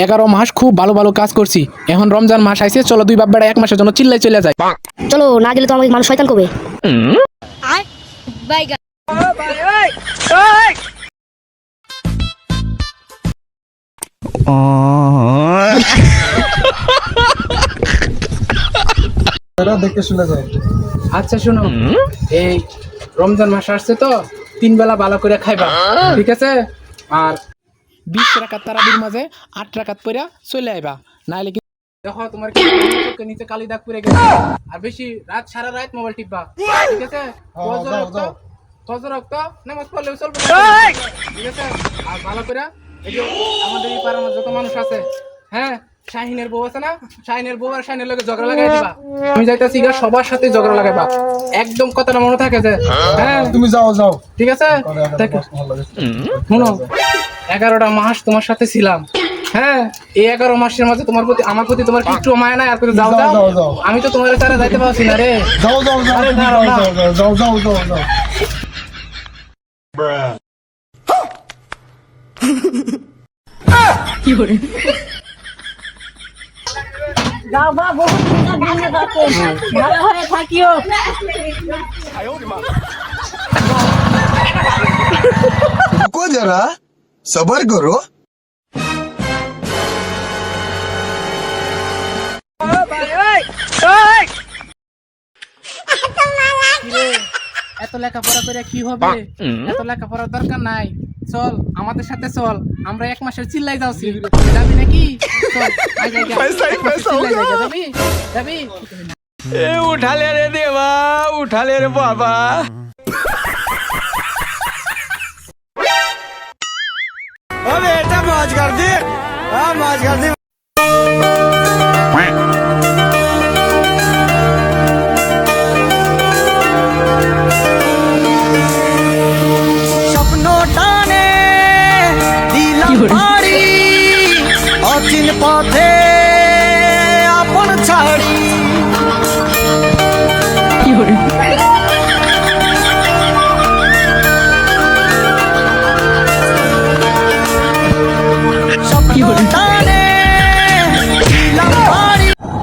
11 মাস খুব ভালো ভালো কাজ করছি, এখন রমজান মাস আইছে, চলো দুই বাপ বেড়া 1 মাসের জন্য চিল্লাই চলে যায়। চলো, না গেলে তো আমাকে মানুষ শয়তান করবে। দেখে শুনে যায়। আচ্ছা শোনো, এই রমজান মাস আসছে তো 3 বেলা ভালো করে খাইবা, ঠিক আছে? আর 20 রাকাত তারাবির মাঝে 8 রাকাত পড়া চলে আইবা, নাইলে কি দেখো তোমার কি চোখের নিচে কালি দাগ পড়ে গেছে। আর বেশি রাত সারা রাত মোবাইল টিপবা, ঠিক আছে? ফজর রক্ত নামাজ পড়লে চলবে না, ঠিক আছে? আর ভালো করে এই যে আমাদের এই পাড়ার যত মানুষ আছে, হ্যাঁ, শাহিনের বউ আছে না, শাহিনের বউ আর শাহিনের লগে ঝগড়া লাগাই দিবা। আমি যাইতাছি গা, সবার সাথে ঝগড়া লাগাইবা, একদম কথাটা মনে থাকে যে, হ্যাঁ তুমি যাও, ঠিক আছে? শুনো, 11টা মাস তোমার সাথে ছিলাম, হ্যাঁ, এই 11 মাসের মাঝে তোমার প্রতি আমার প্রতি তোমার কি একটু মায়া নাই? আর কোথাও যাও যাও, আমি তো তোমার সাথে যাইতে পারছি না রে। যাও যাও বা বহুত ভালো ভালো হয়ে থাকিও। रुको जरा सबर करो। এত লেখাপড়া করে কি হবে? এত লেখাপড়ার দরকার নাই, চল আমাদের সাথে চল, আমরা 1 মাসের চিল্লাই যাচ্ছি, যাবি নাকি? চল, আয় যাই, যাবি যাবি? उठा ले रे देवा, उठा ले रे बाबा। ओ बेटा मौज कर दी, हाँ मौज कर दी। सपनों टाने दिला भारी अचिन पथे अपन छाड़ी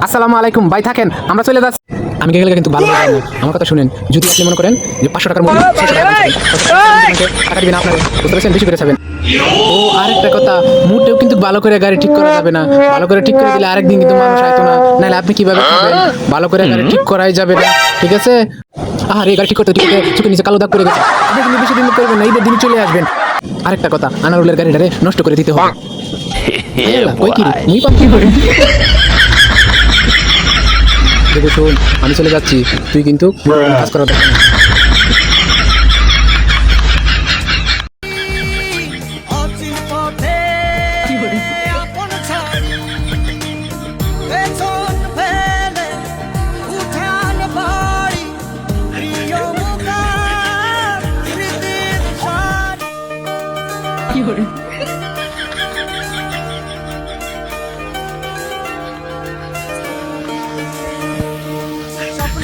আসসালামু আলাইকুম ভাই, থাকেন, আমরা চলে যাচ্ছি। আমি গেলে কিন্তু ভালো হবে না, আমার কথা শুনেন। যদি আপনি মনে করেন যে 500 টাকার মধ্যে টাকা দিবেন, আপনার বুঝতে পারছেন, বেশি করে যাবেন। ও আরেকটা কথা, মুডেও কিন্তু ভালো করে গাড়ি ঠিক করা যাবে না, ভালো করে ঠিক করে দিলে আরেকদিন কিন্তু মানুষ আইতো না, নাহলে আপনি কিভাবে খাবেন? ভালো করে গাড়ি ঠিক করাই যাবে না, ঠিক আছে? আর এই গাড়ি ঠিক করতে চোখের নিচে কালো দাগ পড়ে গেছে, আপনি কিন্তু বেশি দিন করবেন না, ঈদের দিন চলে আসবেন। আরেকটা কথা, আনারুলের গাড়িটারে নষ্ট করে দিতে হবে। কই কি রে, মুই পাম কি করে? দেখো শোন, আমি চলে যাচ্ছি, তুই কিন্তু কাজ করার দরকার নেই।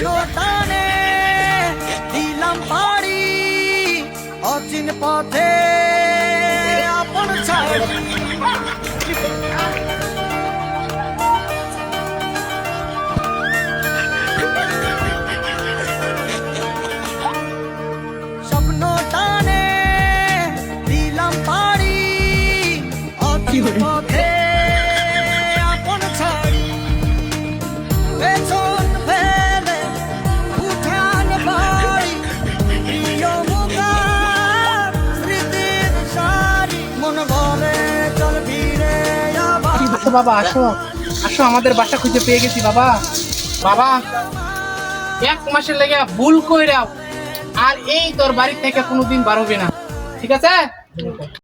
লোটানে দিলাম পাড়ি অচিন পথে আপন ছাড়ি। স্বপ্ন টানে দিলাম পাড়ি অচিন পথে আপন ছাড়ি। পেছন ফেলে উঠান বাড়ি প্রিয় মুখার স্মৃতির সারি মন বলে চল ফিরে আবার। আসো বাবা, আসো আসো, আমাদের বাসা খুঁজে পেয়ে গেছি বাবা। বাবা 1 মাসের লেগে ভুল কইরাও, আর এই তোর বাড়ি থেকে কোনোদিন বার হবে না, ঠিক আছে?